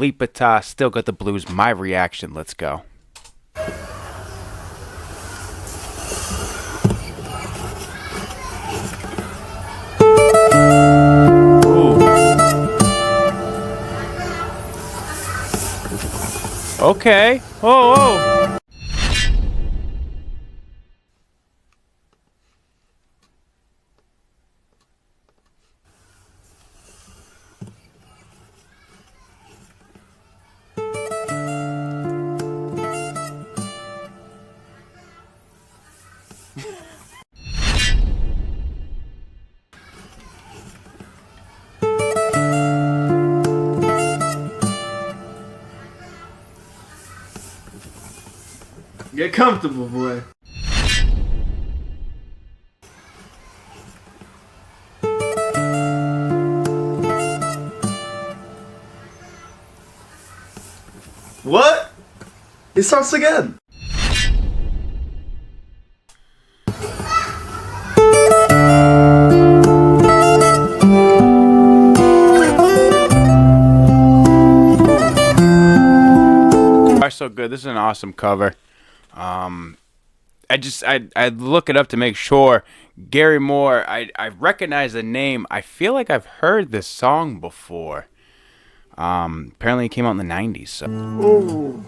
Alipata, Still Got the Blues, my reaction. Let's go. Ooh. Okay. Whoa, whoa. Get comfortable, boy. What? He starts again. So good. This is an awesome cover. I look it up to make sure. Gary Moore, I recognize the name. I feel like I've heard this song before. Apparently it came out in the 90s. So. Ooh.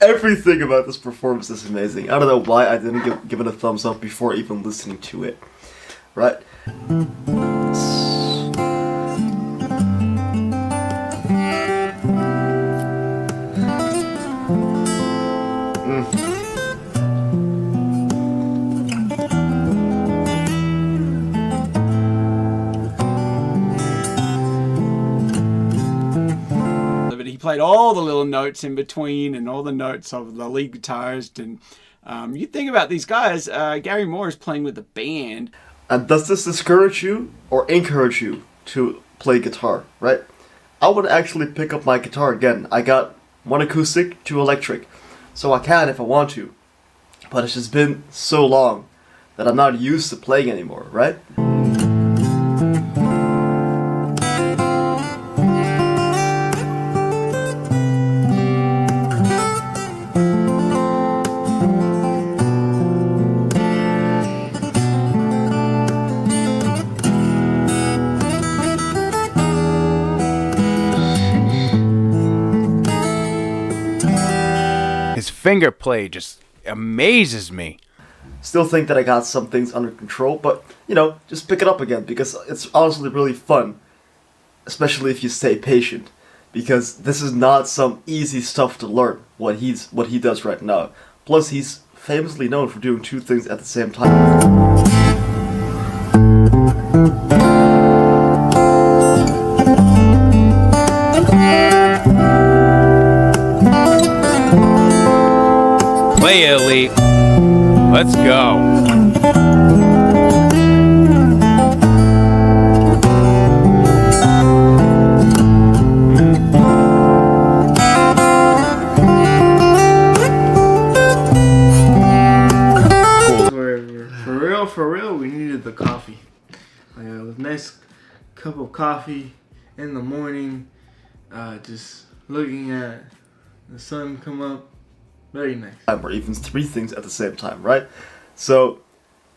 Everything about this performance is amazing. I don't know why I didn't give it a thumbs up before even listening to it. Right? He played all the little notes in between and all the notes of the lead guitarist. And you think about these guys, Gary Moore is playing with the band. And does this discourage you or encourage you to play guitar, right? I would actually pick up my guitar again. I got one acoustic, two electric. So I can if I want to. But it's just been so long that I'm not used to playing anymore, right? His finger play just amazes me. Still think that I got some things under control, but, you know, just pick it up again, because it's honestly really fun. Especially if you stay patient. Because this is not some easy stuff to learn, what he does right now. Plus, he's famously known for doing two things at the same time. Play Elite. Let's go. For real, we needed the coffee. Like a nice cup of coffee in the morning, just looking at the sun come up. Very nice. Or even three things at the same time, right? So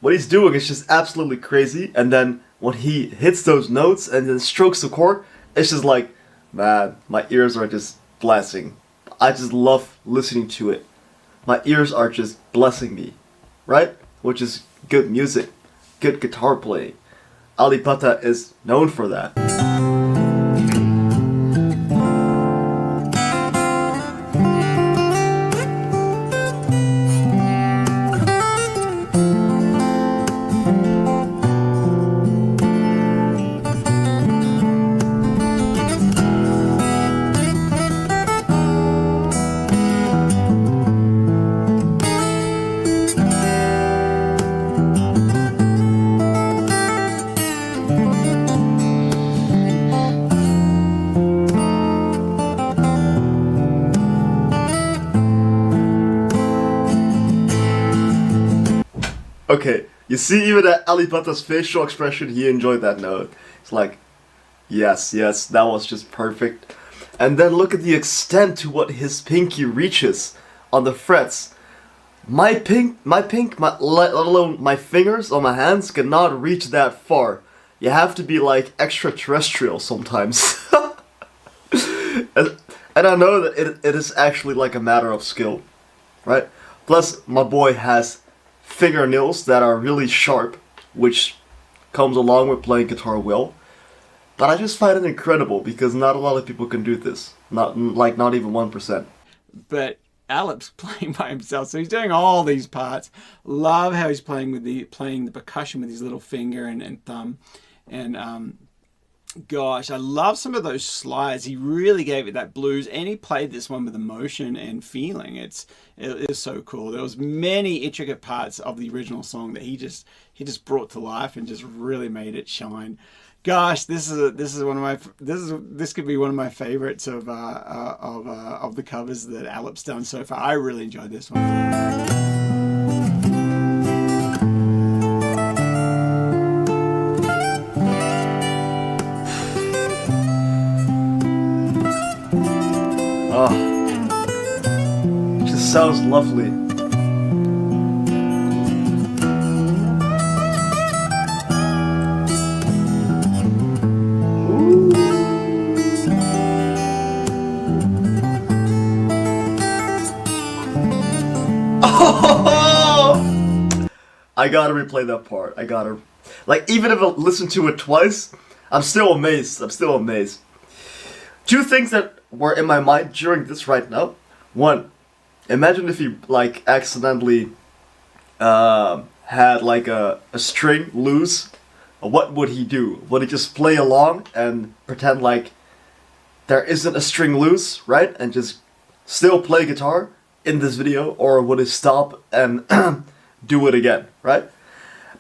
what he's doing is just absolutely crazy, and then when he hits those notes and then strokes the chord, it's just like, man, my ears are just blasting. I just love listening to it. My ears are just blessing me, right? Which is good music, good guitar playing. Alipata is known for that. Okay, you see even that Alipata's facial expression, he enjoyed that note. It's like, yes, that was just perfect. And then look at the extent to what his pinky reaches on the frets. Let alone my fingers on my hands cannot reach that far. You have to be like extraterrestrial sometimes. And I know that it is actually like a matter of skill, right? Plus, my boy has fingernails that are really sharp, which comes along with playing guitar well. But I just find it incredible because not a lot of people can do this. Not even 1%. But Alip's playing by himself, so he's doing all these parts. Love how he's playing the percussion with his little finger and thumb, and gosh, I love some of those slides. He really gave it that blues, and he played this one with emotion and feeling. It is so cool. There was many intricate parts of the original song that he just brought to life and just really made it shine. Gosh, this could be one of my favorites of the covers that Alip's done so far. I really enjoyed this one. Oh, just sounds lovely. I gotta replay that part. Even if I listen to it twice, I'm still amazed. Two things that were in my mind during this right now. One, imagine if you accidentally had a string loose. What would he do? Would he just play along and pretend like there isn't a string loose, right? And just still play guitar in this video? Or would he stop and do it again, right?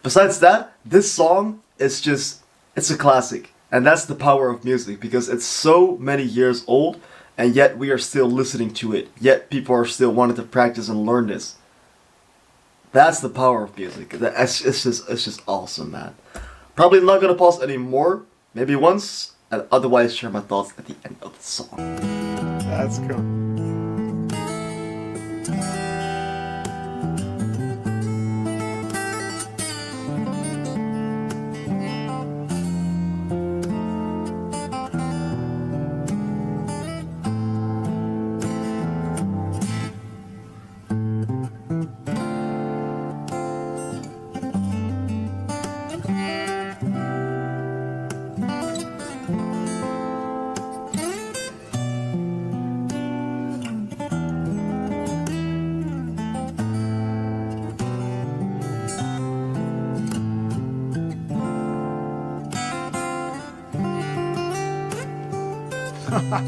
Besides that, this song is it's a classic. And that's the power of music, because it's so many years old, and yet we are still listening to it. Yet people are still wanting to practice and learn this. That's the power of music. It's just awesome, man. Probably not gonna pause anymore. Maybe once, and otherwise share my thoughts at the end of the song. That's cool.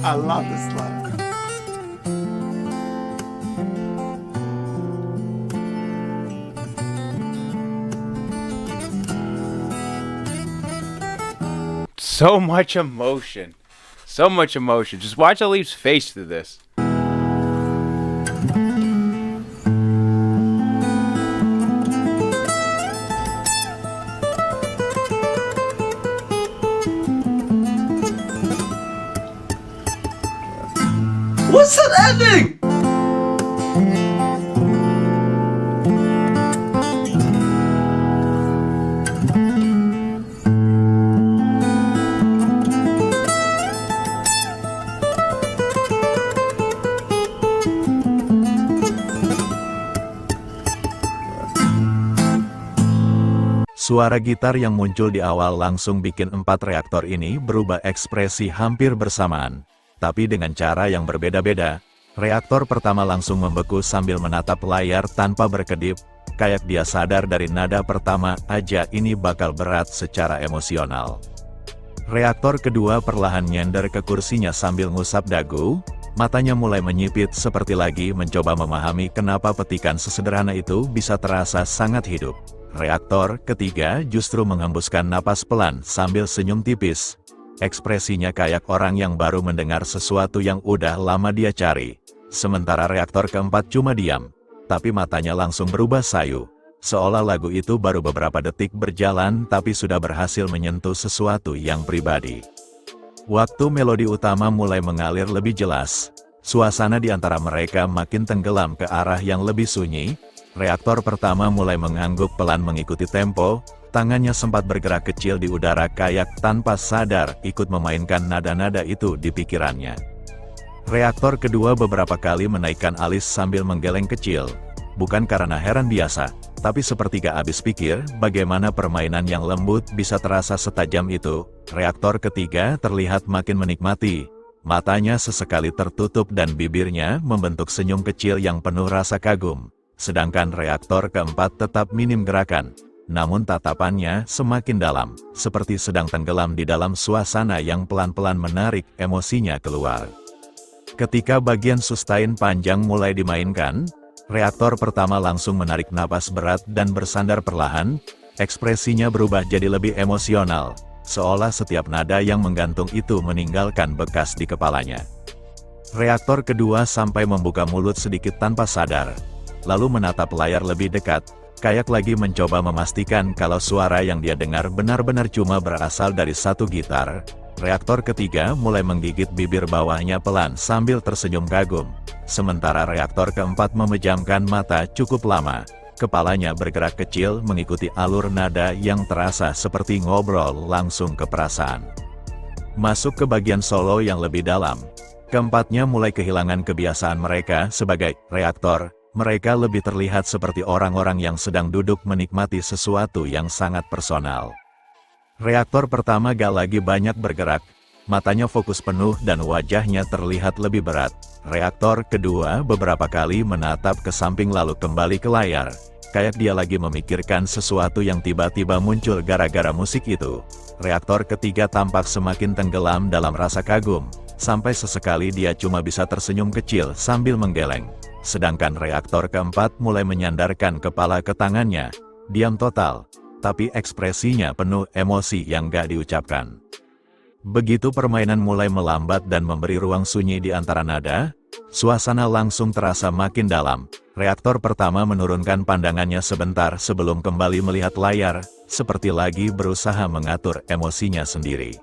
I love this line. So much emotion. Just watch Alip's face through this. What's that ending? Suara gitar yang muncul di awal langsung bikin 4 reaktor ini berubah ekspresi hampir bersamaan. Tapi dengan cara yang berbeda-beda. Reaktor pertama langsung membeku sambil menatap layar tanpa berkedip, kayak dia sadar dari nada pertama aja ini bakal berat secara emosional. Reaktor kedua perlahan nyender ke kursinya sambil ngusap dagu, matanya mulai menyipit seperti lagi mencoba memahami kenapa petikan sesederhana itu bisa terasa sangat hidup. Reaktor ketiga justru menghembuskan napas pelan sambil senyum tipis. Ekspresinya kayak orang yang baru mendengar sesuatu yang udah lama dia cari. Sementara reaktor keempat cuma diam, tapi matanya langsung berubah sayu. seolah lagu itu baru beberapa detik berjalan tapi sudah berhasil menyentuh sesuatu yang pribadi. Waktu melodi utama mulai mengalir lebih jelas, suasana di antara mereka makin tenggelam ke arah yang lebih sunyi. Reaktor pertama mulai mengangguk pelan mengikuti tempo, tangannya sempat bergerak kecil di udara kayak tanpa sadar ikut memainkan nada-nada itu di pikirannya. Reaktor kedua beberapa kali menaikkan alis sambil menggeleng kecil, bukan karena heran biasa, tapi seperti gak habis pikir bagaimana permainan yang lembut bisa terasa setajam itu. Reaktor ketiga terlihat makin menikmati, matanya sesekali tertutup dan bibirnya membentuk senyum kecil yang penuh rasa kagum. Sedangkan reaktor keempat tetap minim gerakan, namun tatapannya semakin dalam, seperti sedang tenggelam di dalam suasana yang pelan-pelan menarik emosinya keluar. Ketika bagian sustain panjang mulai dimainkan, reaktor pertama langsung menarik napas berat dan bersandar perlahan, ekspresinya berubah jadi lebih emosional, seolah setiap nada yang menggantung itu meninggalkan bekas di kepalanya. Reaktor kedua sampai membuka mulut sedikit tanpa sadar, lalu menatap layar lebih dekat, kayak lagi mencoba memastikan kalau suara yang dia dengar benar-benar cuma berasal dari satu gitar. Reaktor ketiga mulai menggigit bibir bawahnya pelan sambil tersenyum kagum, sementara reaktor keempat memejamkan mata cukup lama, kepalanya bergerak kecil mengikuti alur nada yang terasa seperti ngobrol langsung ke perasaan. Masuk ke bagian solo yang lebih dalam, keempatnya mulai kehilangan kebiasaan mereka sebagai reaktor. Mereka lebih terlihat seperti orang-orang yang sedang duduk menikmati sesuatu yang sangat personal. Reaktor pertama gak lagi banyak bergerak, matanya fokus penuh dan wajahnya terlihat lebih berat. Reaktor kedua beberapa kali menatap ke samping lalu kembali ke layar, kayak dia lagi memikirkan sesuatu yang tiba-tiba muncul gara-gara musik itu. Reaktor ketiga tampak semakin tenggelam dalam rasa kagum, sampai sesekali dia cuma bisa tersenyum kecil sambil menggeleng. Sedangkan reaktor keempat mulai menyandarkan kepala ke tangannya, diam total, tapi ekspresinya penuh emosi yang gak diucapkan. Begitu permainan mulai melambat dan memberi ruang sunyi di antara nada, suasana langsung terasa makin dalam. Reaktor pertama menurunkan pandangannya sebentar sebelum kembali melihat layar, seperti lagi berusaha mengatur emosinya sendiri.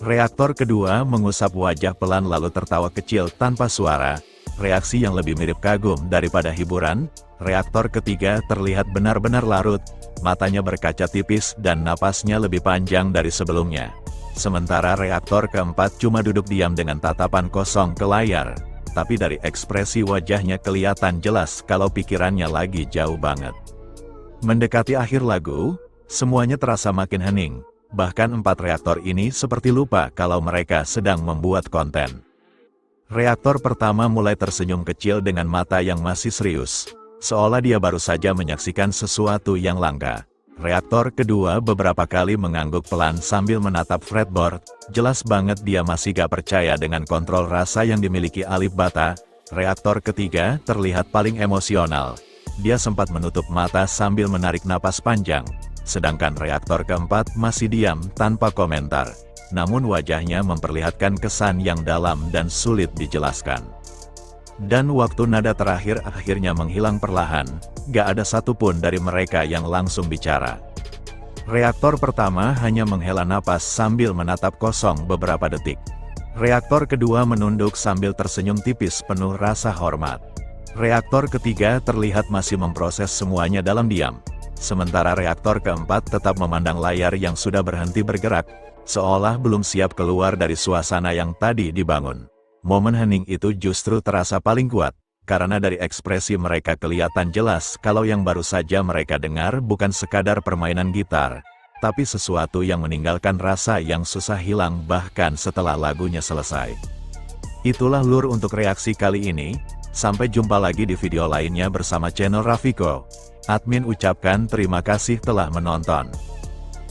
Reaktor kedua mengusap wajah pelan lalu tertawa kecil tanpa suara, reaksi yang lebih mirip kagum daripada hiburan. Reaktor ketiga terlihat benar-benar larut, matanya berkaca tipis dan napasnya lebih panjang dari sebelumnya. Sementara reaktor keempat cuma duduk diam dengan tatapan kosong ke layar, tapi dari ekspresi wajahnya kelihatan jelas kalau pikirannya lagi jauh banget. Mendekati akhir lagu, semuanya terasa makin hening, bahkan empat reaktor ini seperti lupa kalau mereka sedang membuat konten. Reaktor pertama mulai tersenyum kecil dengan mata yang masih serius, seolah dia baru saja menyaksikan sesuatu yang langka. Reaktor kedua beberapa kali mengangguk pelan sambil menatap fretboard, jelas banget dia masih gak percaya dengan kontrol rasa yang dimiliki Alip Bata. Reaktor ketiga terlihat paling emosional, dia sempat menutup mata sambil menarik napas panjang, sedangkan reaktor keempat masih diam tanpa komentar. Namun wajahnya memperlihatkan kesan yang dalam dan sulit dijelaskan. Dan waktu nada terakhir akhirnya menghilang perlahan, gak ada satupun dari mereka yang langsung bicara. Reaktor pertama hanya menghela napas sambil menatap kosong beberapa detik. Reaktor kedua menunduk sambil tersenyum tipis penuh rasa hormat. Reaktor ketiga terlihat masih memproses semuanya dalam diam, sementara reaktor keempat tetap memandang layar yang sudah berhenti bergerak, seolah belum siap keluar dari suasana yang tadi dibangun. Momen hening itu justru terasa paling kuat, karena dari ekspresi mereka kelihatan jelas kalau yang baru saja mereka dengar bukan sekadar permainan gitar, tapi sesuatu yang meninggalkan rasa yang susah hilang bahkan setelah lagunya selesai. Itulah lur untuk reaksi kali ini, sampai jumpa lagi di video lainnya bersama channel Rafiko. Admin ucapkan terima kasih telah menonton.